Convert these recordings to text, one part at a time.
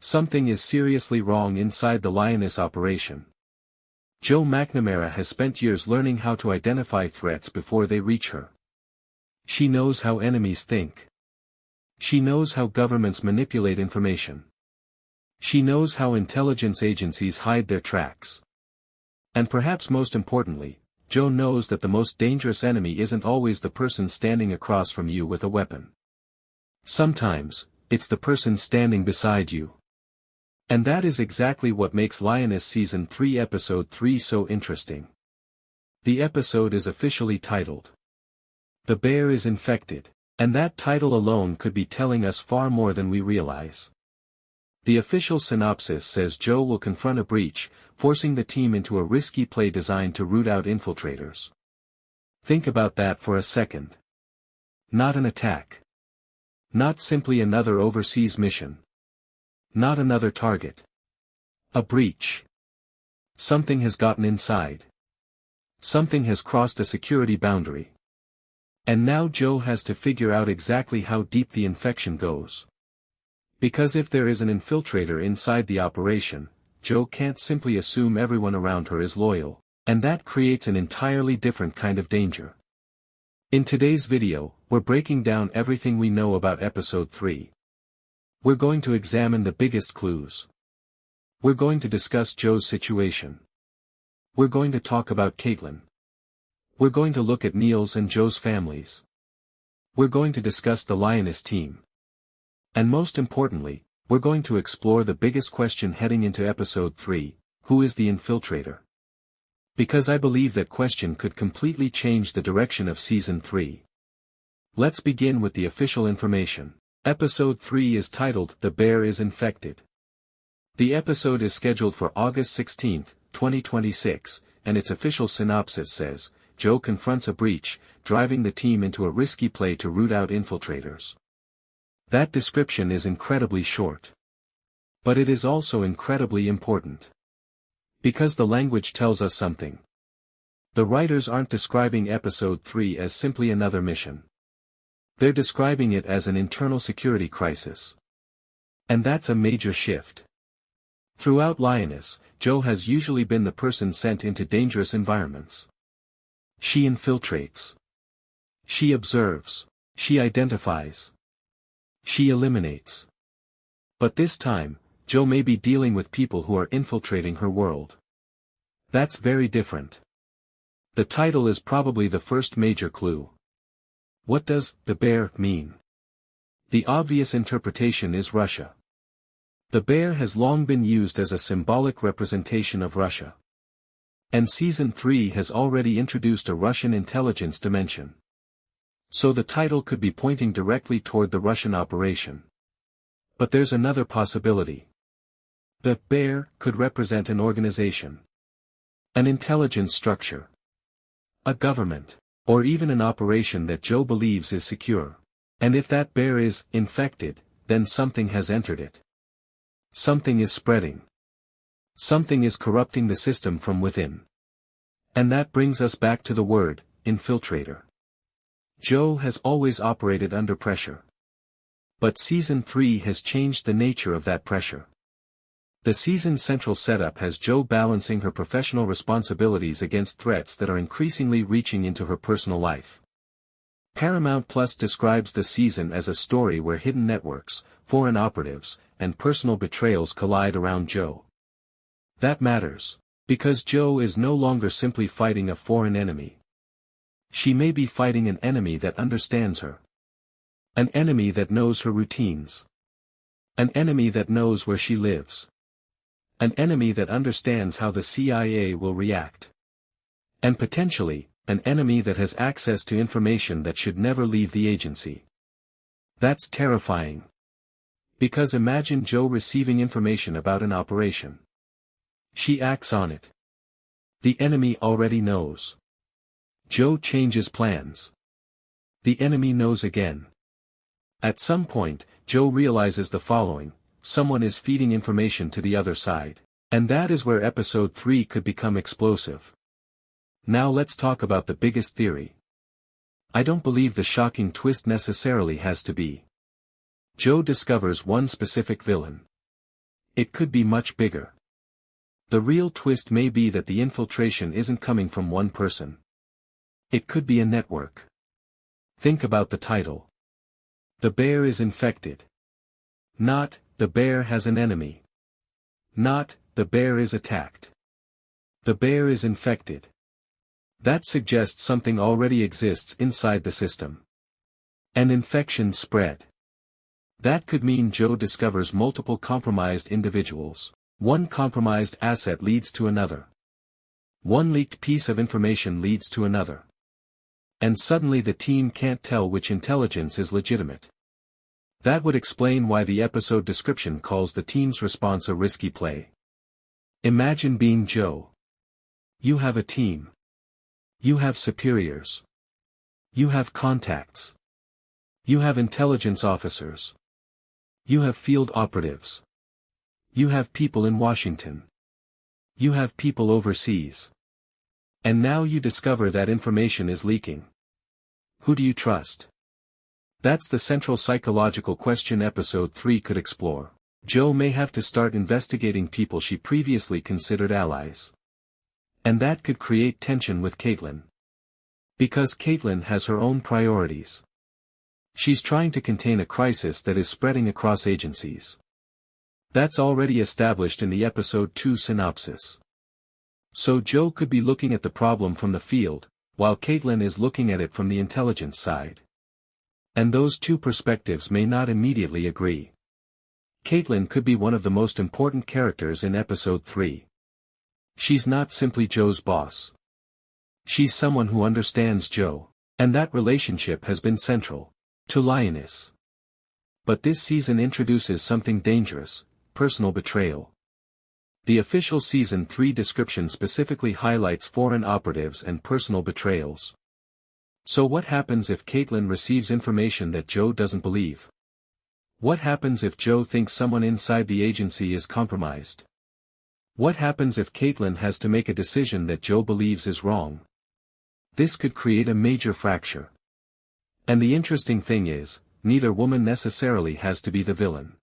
Something is seriously wrong inside the Lioness operation. Joe McNamara has spent years learning how to identify threats before they reach her. She knows how enemies think. She knows how governments manipulate information. She knows how intelligence agencies hide their tracks. And perhaps most importantly, Joe knows that the most dangerous enemy isn't always the person standing across from you with a weapon. Sometimes, it's the person standing beside you. And that is exactly what makes Lioness Season 3 Episode 3 so interesting. The episode is officially titled "The Bear is Infected," and that title alone could be telling us far more than we realize. The official synopsis says Joe will confront a breach, forcing the team into a risky play designed to root out infiltrators. Think about that for a second. Not an attack. Not simply another overseas mission. Not another target. A breach. Something has gotten inside. Something has crossed a security boundary. And now Joe has to figure out exactly how deep the infection goes. Because if there is an infiltrator inside the operation, Joe can't simply assume everyone around her is loyal, and that creates an entirely different kind of danger. In today's video, we're breaking down everything we know about Episode 3. We're going to examine the biggest clues. We're going to discuss Joe's situation. We're going to talk about Caitlyn. We're going to look at Neil's and Joe's families. We're going to discuss the Lioness team. And most importantly, we're going to explore the biggest question heading into Episode 3, who is the infiltrator? Because I believe that question could completely change the direction of Season 3. Let's begin with the official information. Episode 3 is titled "The Bear is Infected." The episode is scheduled for August 16, 2026, and its official synopsis says, Joe confronts a breach, driving the team into a risky play to root out infiltrators. That description is incredibly short. But it is also incredibly important. Because the language tells us something. The writers aren't describing Episode 3 as simply another mission. They're describing it as an internal security crisis. And that's a major shift. Throughout Lioness, Joe has usually been the person sent into dangerous environments. She infiltrates. She observes. She identifies. She eliminates. But this time, Joe may be dealing with people who are infiltrating her world. That's very different. The title is probably the first major clue. What does "the bear" mean? The obvious interpretation is Russia. The bear has long been used as a symbolic representation of Russia. And Season 3 has already introduced a Russian intelligence dimension. So the title could be pointing directly toward the Russian operation. But there's another possibility. The bear could represent an organization. An intelligence structure. A government. Or even an operation that Joe believes is secure. And if that bear is infected, then something has entered it. Something is spreading. Something is corrupting the system from within. And that brings us back to the word, infiltrator. Joe has always operated under pressure. But Season 3 has changed the nature of that pressure. The season's central setup has Joe balancing her professional responsibilities against threats that are increasingly reaching into her personal life. Paramount Plus describes the season as a story where hidden networks, foreign operatives, and personal betrayals collide around Joe. That matters, because Joe is no longer simply fighting a foreign enemy. She may be fighting an enemy that understands her. An enemy that knows her routines. An enemy that knows where she lives. An enemy that understands how the CIA will react. And potentially, an enemy that has access to information that should never leave the agency. That's terrifying. Because imagine Joe receiving information about an operation. She acts on it. The enemy already knows. Joe changes plans. The enemy knows again. At some point, Joe realizes the following: someone is feeding information to the other side. And that is where Episode 3 could become explosive. Now let's talk about the biggest theory. I don't believe the shocking twist necessarily has to be. Joe discovers one specific villain. It could be much bigger. The real twist may be that the infiltration isn't coming from one person. It could be a network. Think about the title. The bear is infected. Not, the bear has an enemy. Not, the bear is attacked. The bear is infected. That suggests something already exists inside the system. An infection spread. That could mean Joe discovers multiple compromised individuals. One compromised asset leads to another. One leaked piece of information leads to another. And suddenly the team can't tell which intelligence is legitimate. That would explain why the episode description calls the team's response a risky play. Imagine being Joe. You have a team. You have superiors. You have contacts. You have intelligence officers. You have field operatives. You have people in Washington. You have people overseas. And now you discover that information is leaking. Who do you trust? That's the central psychological question episode 3 could explore. Joe may have to start investigating people she previously considered allies. And that could create tension with Caitlyn. Because Caitlyn has her own priorities. She's trying to contain a crisis that is spreading across agencies. That's already established in the episode 2 synopsis. So Joe could be looking at the problem from the field, while Caitlyn is looking at it from the intelligence side. And those two perspectives may not immediately agree. Caitlyn could be one of the most important characters in episode 3. She's not simply Joe's boss. She's someone who understands Joe, and that relationship has been central to Lioness. But this season introduces something dangerous: personal betrayal. The official Season 3 description specifically highlights foreign operatives and personal betrayals. So what happens if Caitlyn receives information that Joe doesn't believe? What happens if Joe thinks someone inside the agency is compromised? What happens if Caitlyn has to make a decision that Joe believes is wrong? This could create a major fracture. And the interesting thing is, neither woman necessarily has to be the villain.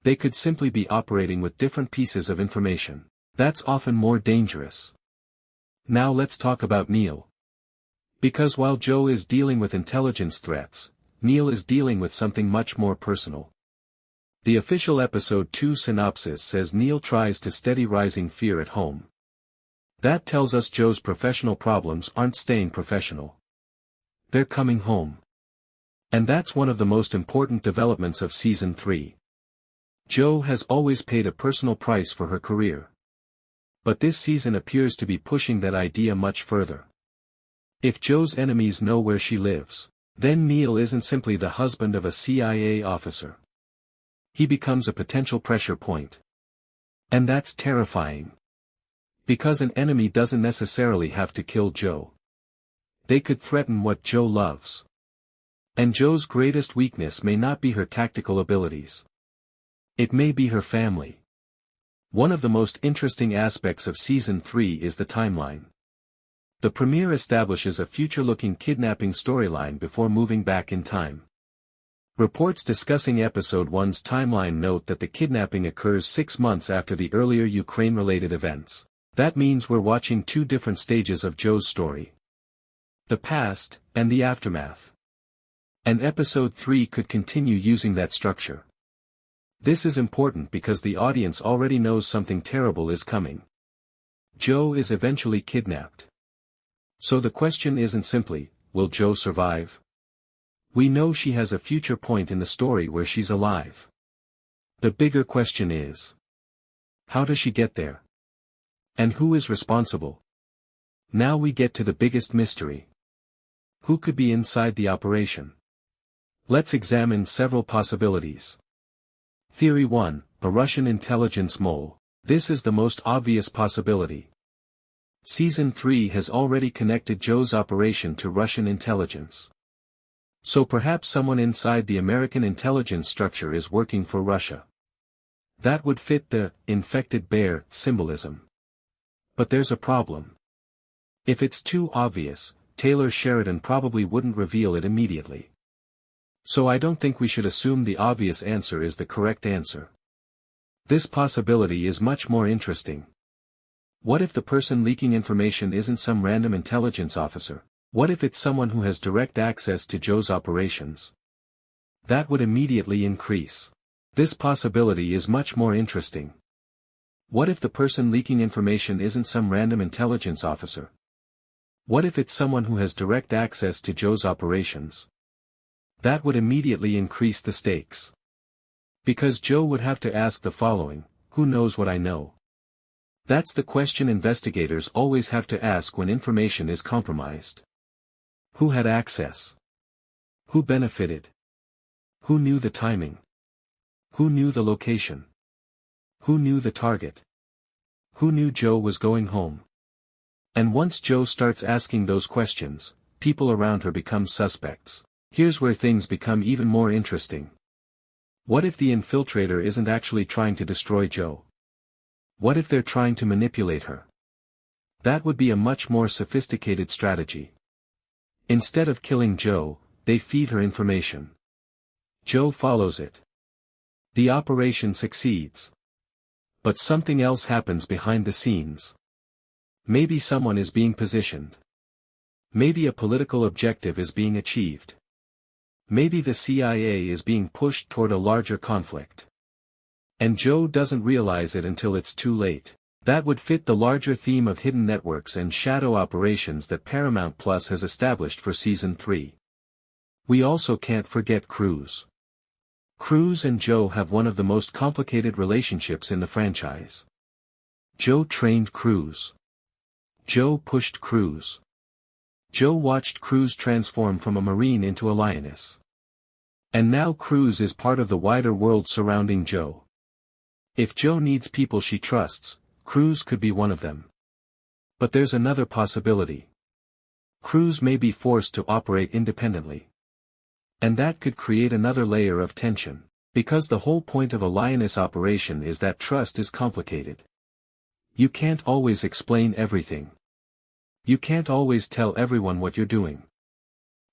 They could simply be operating with different pieces of information. That's often more dangerous. Now let's talk about Neil. Because while Joe is dealing with intelligence threats, Neil is dealing with something much more personal. The official episode 2 synopsis says Neil tries to steady rising fear at home. That tells us Joe's professional problems aren't staying professional. They're coming home. And that's one of the most important developments of Season 3. Joe has always paid a personal price for her career. But this season appears to be pushing that idea much further. If Joe's enemies know where she lives, then Neil isn't simply the husband of a CIA officer. He becomes a potential pressure point. And that's terrifying. Because an enemy doesn't necessarily have to kill Joe. They could threaten what Joe loves. And Joe's greatest weakness may not be her tactical abilities. It may be her family. One of the most interesting aspects of Season 3 is the timeline. The premiere establishes a future-looking kidnapping storyline before moving back in time. Reports discussing Episode 1's timeline note that the kidnapping occurs 6 months after the earlier Ukraine-related events. That means we're watching two different stages of Joe's story. The past, and the aftermath. And Episode 3 could continue using that structure. This is important because the audience already knows something terrible is coming. Joe is eventually kidnapped. So the question isn't simply, will Joe survive? We know she has a future point in the story where she's alive. The bigger question is, how does she get there? And who is responsible? Now we get to the biggest mystery. Who could be inside the operation? Let's examine several possibilities. Theory 1, a Russian intelligence mole. This is the most obvious possibility. Season 3 has already connected Joe's operation to Russian intelligence. So perhaps someone inside the American intelligence structure is working for Russia. That would fit the infected bear symbolism. But there's a problem. If it's too obvious, Taylor Sheridan probably wouldn't reveal it immediately. So I don't think we should assume the obvious answer is the correct answer. This possibility is much more interesting. What if the person leaking information isn't some random intelligence officer? What if it's someone who has direct access to Joe's operations? That would immediately increase. This possibility is much more interesting. What if the person leaking information isn't some random intelligence officer? What if it's someone who has direct access to Joe's operations? That would immediately increase the stakes. Because Joe would have to ask the following: who knows what I know? That's the question investigators always have to ask when information is compromised. Who had access? Who benefited? Who knew the timing? Who knew the location? Who knew the target? Who knew Joe was going home? And once Joe starts asking those questions, people around her become suspects. Here's where things become even more interesting. What if the infiltrator isn't actually trying to destroy Joe? What if they're trying to manipulate her? That would be a much more sophisticated strategy. Instead of killing Joe, they feed her information. Joe follows it. The operation succeeds. But something else happens behind the scenes. Maybe someone is being positioned. Maybe a political objective is being achieved. Maybe the CIA is being pushed toward a larger conflict. And Joe doesn't realize it until it's too late. That would fit the larger theme of hidden networks and shadow operations that Paramount Plus has established for Season 3. We also can't forget Cruz. Cruz and Joe have one of the most complicated relationships in the franchise. Joe trained Cruz. Joe pushed Cruz. Joe watched Cruz transform from a Marine into a Lioness. And now Cruz is part of the wider world surrounding Joe. If Joe needs people she trusts, Cruz could be one of them. But there's another possibility. Cruz may be forced to operate independently. And that could create another layer of tension, because the whole point of a Lioness operation is that trust is complicated. You can't always explain everything. You can't always tell everyone what you're doing.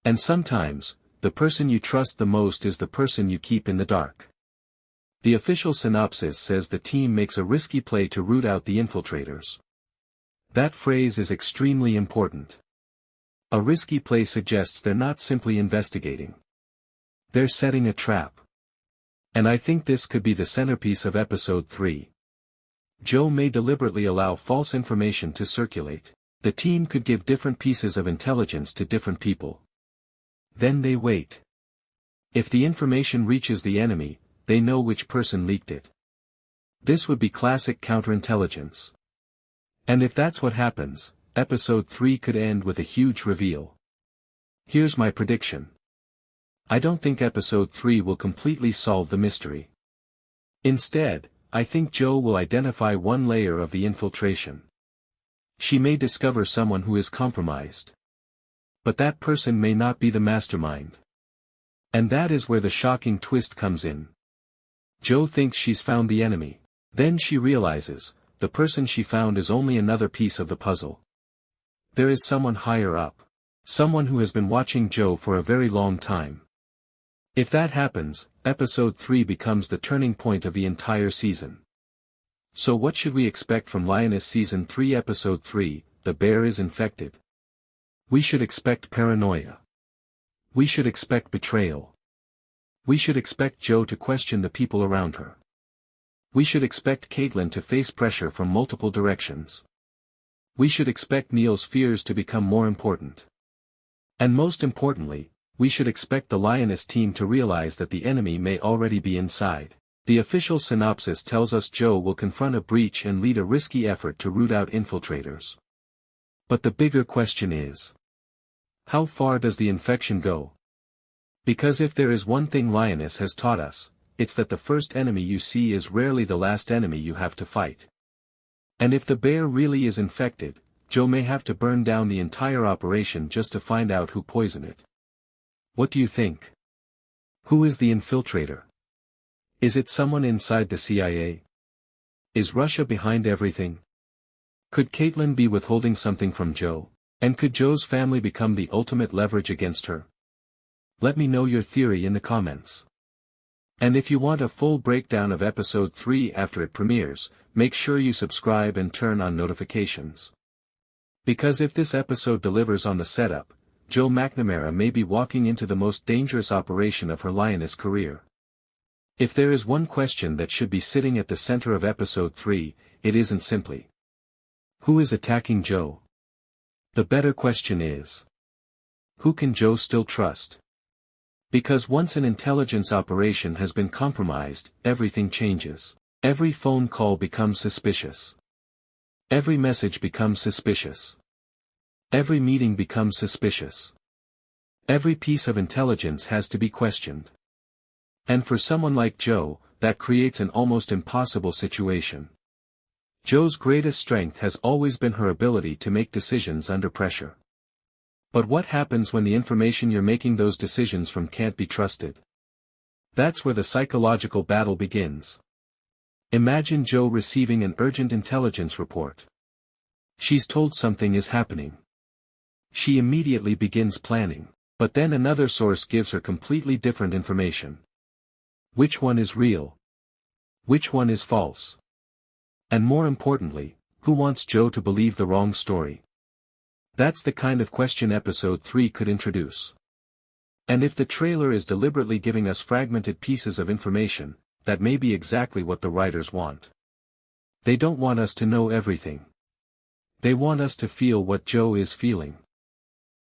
And sometimes, the person you trust the most is the person you keep in the dark. The official synopsis says the team makes a risky play to root out the infiltrators. That phrase is extremely important. A risky play suggests they're not simply investigating. They're setting a trap. And I think this could be the centerpiece of Episode 3. Joe may deliberately allow false information to circulate. The team could give different pieces of intelligence to different people. Then they wait. If the information reaches the enemy, they know which person leaked it. This would be classic counterintelligence. And if that's what happens, Episode 3 could end with a huge reveal. Here's my prediction. I don't think Episode 3 will completely solve the mystery. Instead, I think Joe will identify one layer of the infiltration. She may discover someone who is compromised. But that person may not be the mastermind. And that is where the shocking twist comes in. Joe thinks she's found the enemy. Then she realizes, the person she found is only another piece of the puzzle. There is someone higher up. Someone who has been watching Joe for a very long time. If that happens, Episode 3 becomes the turning point of the entire season. So what should we expect from Lioness Season 3 Episode 3, The Bear is Infected? We should expect paranoia. We should expect betrayal. We should expect Joe to question the people around her. We should expect Caitlyn to face pressure from multiple directions. We should expect Neil's fears to become more important. And most importantly, we should expect the Lioness team to realize that the enemy may already be inside. The official synopsis tells us Joe will confront a breach and lead a risky effort to root out infiltrators. But the bigger question is, how far does the infection go? Because if there is one thing Lioness has taught us, it's that the first enemy you see is rarely the last enemy you have to fight. And if the bear really is infected, Joe may have to burn down the entire operation just to find out who poisoned it. What do you think? Who is the infiltrator? Is it someone inside the CIA? Is Russia behind everything? Could Caitlyn be withholding something from Joe? And could Joe's family become the ultimate leverage against her? Let me know your theory in the comments. And if you want a full breakdown of episode 3 after it premieres, make sure you subscribe and turn on notifications. Because if this episode delivers on the setup, Joe McNamara may be walking into the most dangerous operation of her Lioness career. If there is one question that should be sitting at the center of episode 3, it isn't simply, who is attacking Joe? The better question is, who can Joe still trust? Because once an intelligence operation has been compromised, everything changes. Every phone call becomes suspicious. Every message becomes suspicious. Every meeting becomes suspicious. Every piece of intelligence has to be questioned. And for someone like Joe, that creates an almost impossible situation. Joe's greatest strength has always been her ability to make decisions under pressure. But what happens when the information you're making those decisions from can't be trusted? That's where the psychological battle begins. Imagine Joe receiving an urgent intelligence report. She's told something is happening. She immediately begins planning, but then another source gives her completely different information. Which one is real? Which one is false? And more importantly, who wants Joe to believe the wrong story? That's the kind of question episode 3 could introduce. And if the trailer is deliberately giving us fragmented pieces of information, that may be exactly what the writers want. They don't want us to know everything. They want us to feel what Joe is feeling.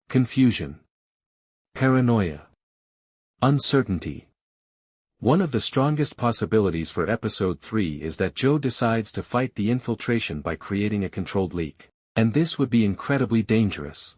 Confusion. Paranoia. Uncertainty. One of the strongest possibilities for episode 3 is that Joe decides to fight the infiltration by creating a controlled leak. And this would be incredibly dangerous.